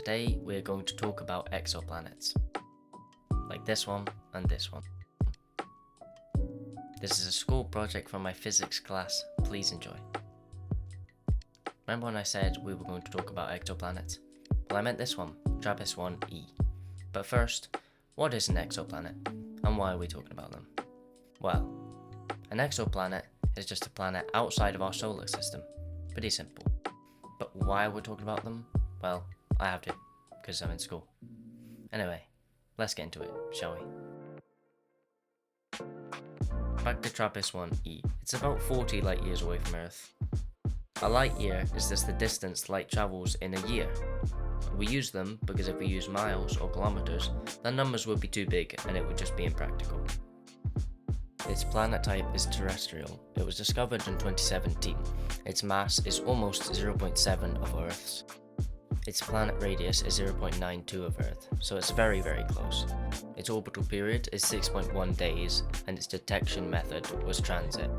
Today we're going to talk about exoplanets, like this one and this one. This is a school project from my physics class, please enjoy. Remember when I said we were going to talk about exoplanets? Well, I meant this one, TRAPPIST-1e. But first, what is an exoplanet, and why are we talking about them? Well, an exoplanet is just a planet outside of our solar system. Pretty simple. But why are we talking about them? Well, I have to, because I'm in school. Anyway, let's get into it, shall we? Back to TRAPPIST-1e. It's about 40 light years away from Earth. A light year is just the distance light travels in a year. We use them because if we use miles or kilometers, the numbers would be too big and it would just be impractical. Its planet type is terrestrial. It was discovered in 2017. Its mass is almost 0.7 of Earth's. Its planet radius is 0.92 of Earth, so it's very, very close. Its orbital period is 6.1 days, and its detection method was transit.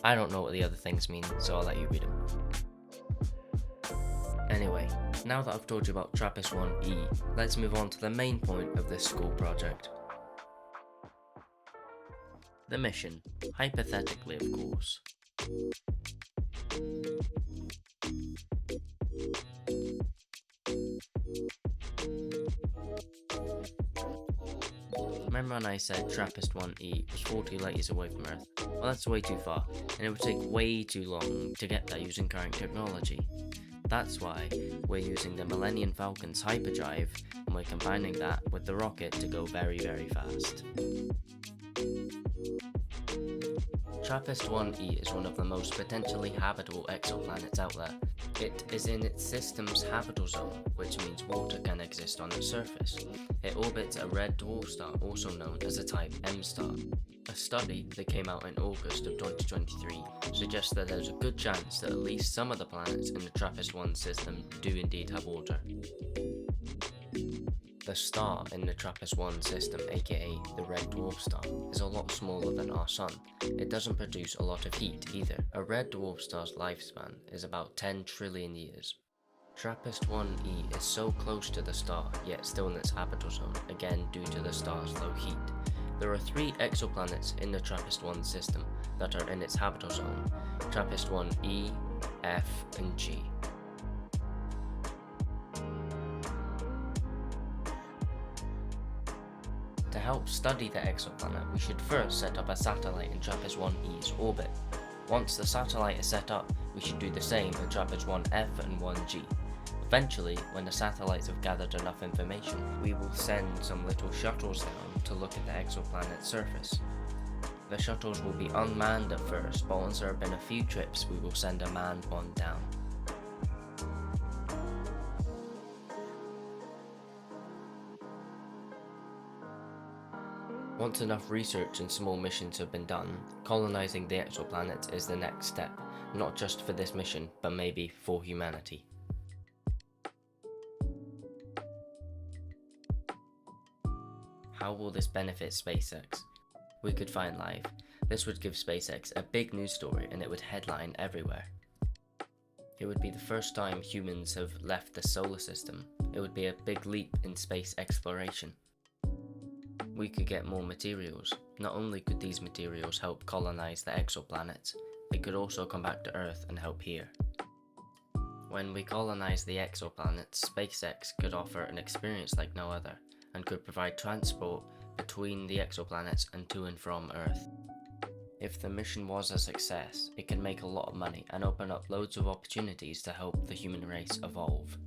I don't know what the other things mean, so I'll let you read them. Anyway, now that I've told you about TRAPPIST-1e, let's move on to the main point of this school project. The mission, hypothetically of course. Remember when I said TRAPPIST-1e was 40 light years away from Earth? Well, that's way too far, and it would take way too long to get there using current technology. That's why we're using the Millennium Falcon's hyperdrive, and we're combining that with the rocket to go very, very fast. TRAPPIST-1e is one of the most potentially habitable exoplanets out there. It is in its system's habitable zone, which means water can exist on its surface. It orbits a red dwarf star, also known as a type M star. A study that came out in August of 2023 suggests that there's a good chance that at least some of the planets in the TRAPPIST-1 system do indeed have water. The star in the TRAPPIST-1 system, aka the red dwarf star, is a lot smaller than our sun. It doesn't produce a lot of heat either. A red dwarf star's lifespan is about 10 trillion years. TRAPPIST-1e is so close to the star, yet still in its habitable zone, again due to the star's low heat. There are 3 exoplanets in the TRAPPIST-1 system that are in its habitable zone, TRAPPIST-1e, F, and G. To help study the exoplanet, we should first set up a satellite in TRAPPIST-1e's orbit. Once the satellite is set up, we should do the same in TRAPPIST-1f and 1g. Eventually, when the satellites have gathered enough information, we will send some little shuttles down to look at the exoplanet's surface. The shuttles will be unmanned at first, but once there have been a few trips, we will send a manned one down. Once enough research and small missions have been done, colonizing the exoplanet is the next step, not just for this mission, but maybe for humanity. How will this benefit SpaceX? We could find life. This would give SpaceX a big news story and it would headline everywhere. It would be the first time humans have left the solar system. It would be a big leap in space exploration. We could get more materials. Not only could these materials help colonize the exoplanets, they could also come back to Earth and help here. When we colonize the exoplanets, SpaceX could offer an experience like no other, and could provide transport between the exoplanets and to and from Earth. If the mission was a success, it can make a lot of money and open up loads of opportunities to help the human race evolve.